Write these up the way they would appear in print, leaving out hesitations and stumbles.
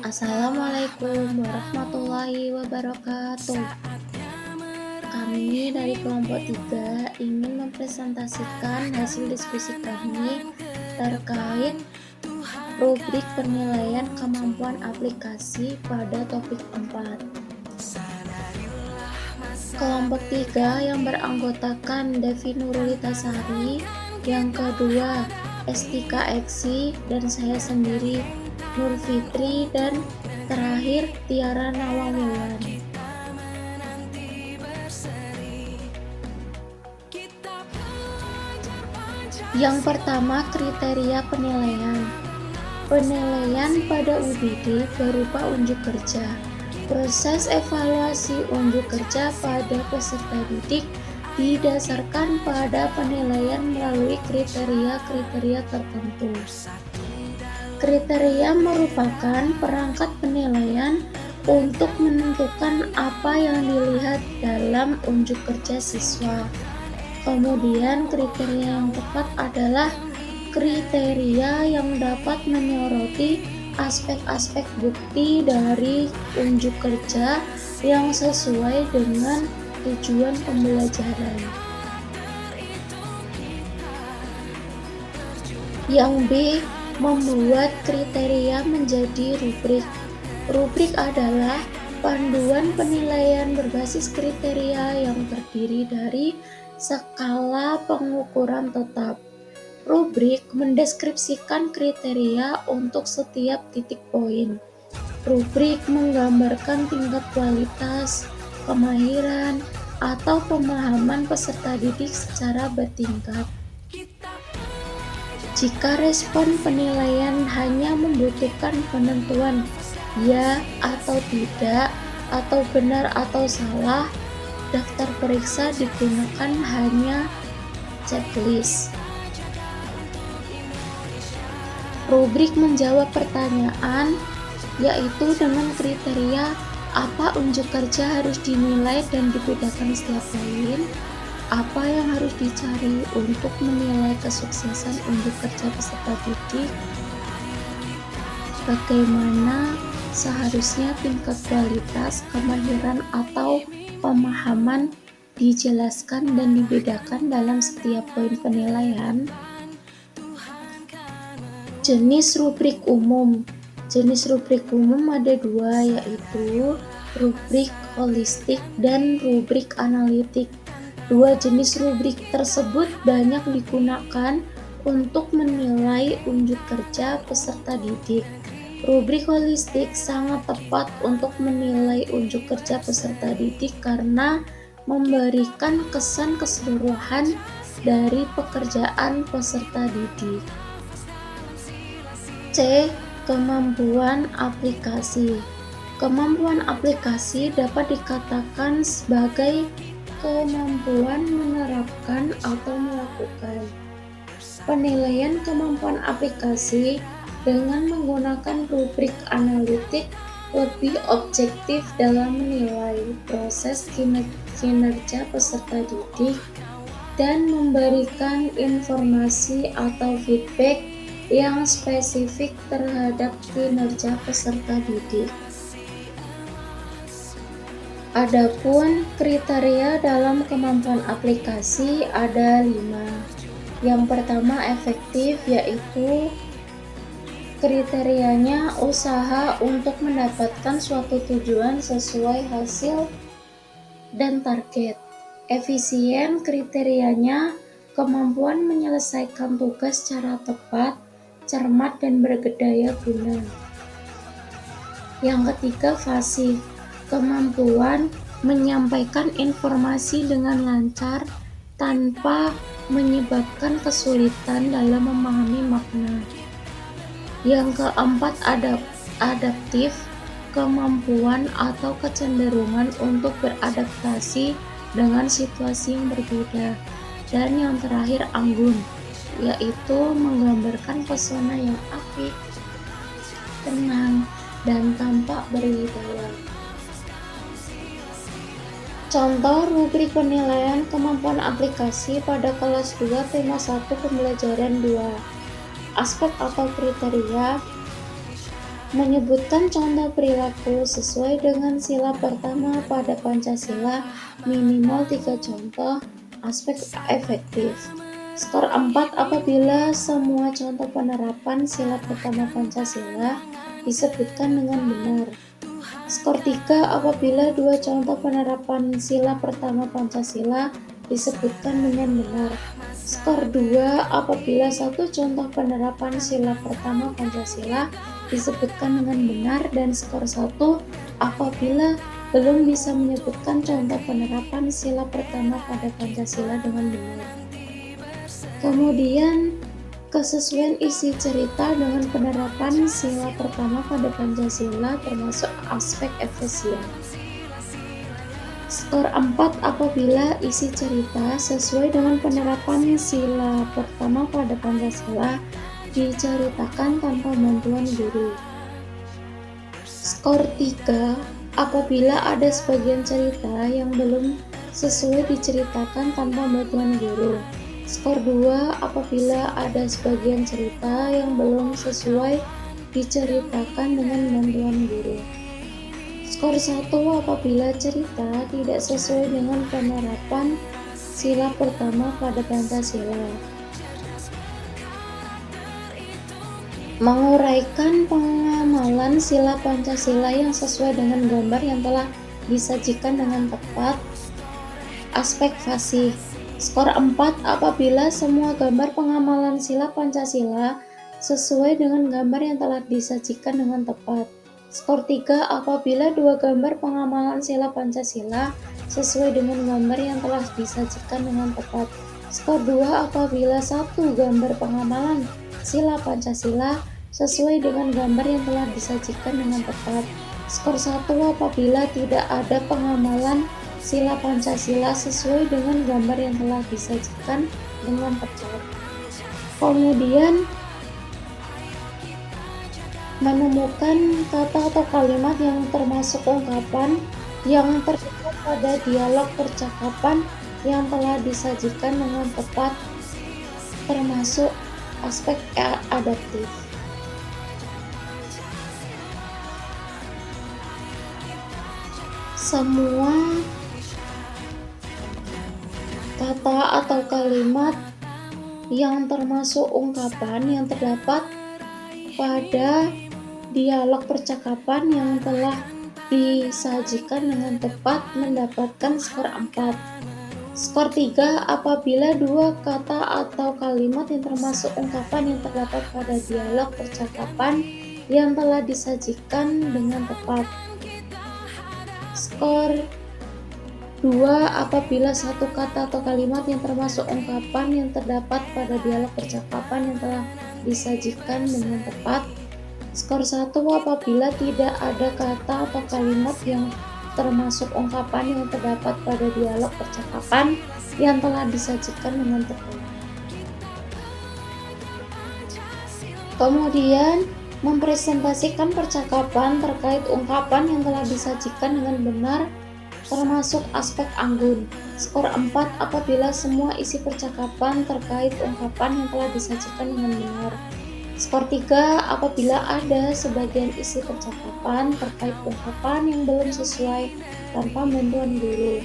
Assalamualaikum warahmatullahi wabarakatuh. Kami dari kelompok 3 ingin mempresentasikan hasil diskusi kami terkait rubrik penilaian kemampuan aplikasi pada topik 4. Kelompok 3 yang beranggotakan Devi Nurlitasari, yang kedua Estika Eksi, dan saya sendiri Nur Fitri, dan terakhir Tiara Nawamulan. Yang pertama, kriteria penilaian. Penilaian pada UBD berupa unjuk kerja. Proses evaluasi unjuk kerja pada peserta didik didasarkan pada penilaian melalui kriteria-kriteria tertentu. Kriteria merupakan perangkat penilaian untuk menentukan apa yang dilihat dalam unjuk kerja siswa. Kemudian kriteria yang tepat adalah kriteria yang dapat menyoroti aspek-aspek bukti dari unjuk kerja yang sesuai dengan tujuan pembelajaran. Yang B, membuat kriteria menjadi rubrik. Rubrik adalah panduan penilaian berbasis kriteria yang terdiri dari skala pengukuran tetap. Rubrik mendeskripsikan kriteria untuk setiap titik poin. Rubrik menggambarkan tingkat kualitas, kemahiran, atau pemahaman peserta didik secara bertingkat. Jika respon penilaian hanya membutuhkan penentuan ya atau tidak, atau benar atau salah, daftar periksa digunakan hanya checklist. Rubrik menjawab pertanyaan, yaitu dengan kriteria apa unjuk kerja harus dinilai dan dibedakan setiap poin, apa yang harus dicari untuk menilai kesuksesan unjuk kerja peserta didik, bagaimana seharusnya tingkat kualitas, kemahiran, atau pemahaman dijelaskan dan dibedakan dalam setiap poin penilaian. Jenis rubrik umum. Jenis rubrik umum ada dua, yaitu rubrik holistik dan rubrik analitik. Dua jenis rubrik tersebut banyak digunakan untuk menilai unjuk kerja peserta didik. Rubrik holistik sangat tepat untuk menilai unjuk kerja peserta didik karena memberikan kesan keseluruhan dari pekerjaan peserta didik. C. Kemampuan aplikasi. Kemampuan aplikasi dapat dikatakan sebagai kemampuan menerapkan atau melakukan. Penilaian kemampuan aplikasi dengan menggunakan rubrik analitik lebih objektif dalam menilai proses kinerja peserta didik dan memberikan informasi atau feedback yang spesifik terhadap kinerja peserta didik. Adapun kriteria dalam kemampuan aplikasi ada 5. Yang pertama efektif, yaitu kriterianya usaha untuk mendapatkan suatu tujuan sesuai hasil dan target. Efisien, kriterianya kemampuan menyelesaikan tugas secara tepat, cermat, dan berdaya guna. Yang ketiga fasih, kemampuan menyampaikan informasi dengan lancar tanpa menyebabkan kesulitan dalam memahami makna. Yang keempat adaptif, kemampuan atau kecenderungan untuk beradaptasi dengan situasi yang berbeda. Dan yang terakhir anggun, yaitu menggambarkan pesona yang apik, tenang, dan tampak berwibawa. Contoh rubrik penilaian kemampuan aplikasi pada kelas 2 tema 1 pembelajaran 2. Aspek atau kriteria Menyebutkan contoh perilaku sesuai dengan sila pertama pada Pancasila, minimal 3 contoh aspek efektif. Skor 4 apabila semua contoh penerapan sila pertama Pancasila disebutkan dengan benar. Skor 3 apabila 2 contoh penerapan sila pertama Pancasila disebutkan dengan benar. Skor 2 apabila 1 contoh penerapan sila pertama Pancasila disebutkan dengan benar, dan skor 1 apabila belum bisa menyebutkan contoh penerapan sila pertama pada Pancasila dengan benar. Kemudian kesesuaian isi cerita dengan penerapan sila pertama pada Pancasila termasuk aspek efisien. Skor 4 apabila isi cerita sesuai dengan penerapan sila pertama pada Pancasila diceritakan tanpa bantuan guru. Skor 3 apabila ada sebagian cerita yang belum sesuai diceritakan tanpa bantuan guru. Skor 2 apabila ada sebagian cerita yang belum sesuai diceritakan dengan bantuan guru. Skor 1 apabila cerita tidak sesuai dengan penerapan sila pertama pada Pancasila. Menguraikan pengamalan sila Pancasila yang sesuai dengan gambar yang telah disajikan dengan tepat. Aspek fasih. Skor 4 apabila semua gambar pengamalan sila Pancasila sesuai dengan gambar yang telah disajikan dengan tepat. Skor 3 apabila 2 gambar pengamalan sila Pancasila sesuai dengan gambar yang telah disajikan dengan tepat. Skor 2 apabila 1 gambar pengamalan sila Pancasila sesuai dengan gambar yang telah disajikan dengan tepat. Skor 1 apabila tidak ada pengamalan sila Pancasila sesuai dengan gambar yang telah disajikan dengan tepat. Kemudian menemukan kata atau kalimat yang termasuk ungkapan yang terdapat pada dialog percakapan yang telah disajikan dengan tepat termasuk aspek adaptif. Semua kata atau kalimat yang termasuk ungkapan yang terdapat pada dialog percakapan yang telah disajikan dengan tepat mendapatkan skor 4. Skor 3 apabila 2 kata atau kalimat yang termasuk ungkapan yang terdapat pada dialog percakapan yang telah disajikan dengan tepat. Skor 2 apabila 1 kata atau kalimat yang termasuk ungkapan yang terdapat pada dialog percakapan yang telah disajikan dengan tepat. Skor 1 apabila tidak ada kata atau kalimat yang termasuk ungkapan yang terdapat pada dialog percakapan yang telah disajikan dengan tepat. Kemudian mempresentasikan percakapan terkait ungkapan yang telah disajikan dengan benar termasuk aspek anggun. Skor 4 apabila semua isi percakapan terkait ungkapan yang telah disajikan dengan benar. Skor 3 apabila ada sebagian isi percakapan terkait ungkapan yang belum sesuai tanpa bantuan guru.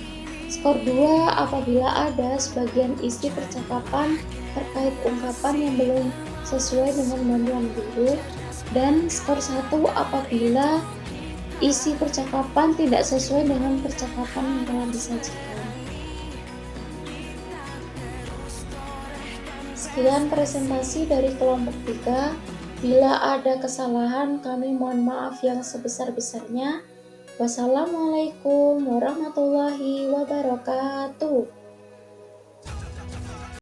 Skor 2 apabila ada sebagian isi percakapan terkait ungkapan yang belum sesuai dengan bantuan guru. Dan skor 1 apabila isi percakapan tidak sesuai dengan percakapan yang telah disajikan. Sekian presentasi dari kelompok 3. Bila ada kesalahan, kami mohon maaf yang sebesar-besarnya. Wassalamualaikum warahmatullahi wabarakatuh.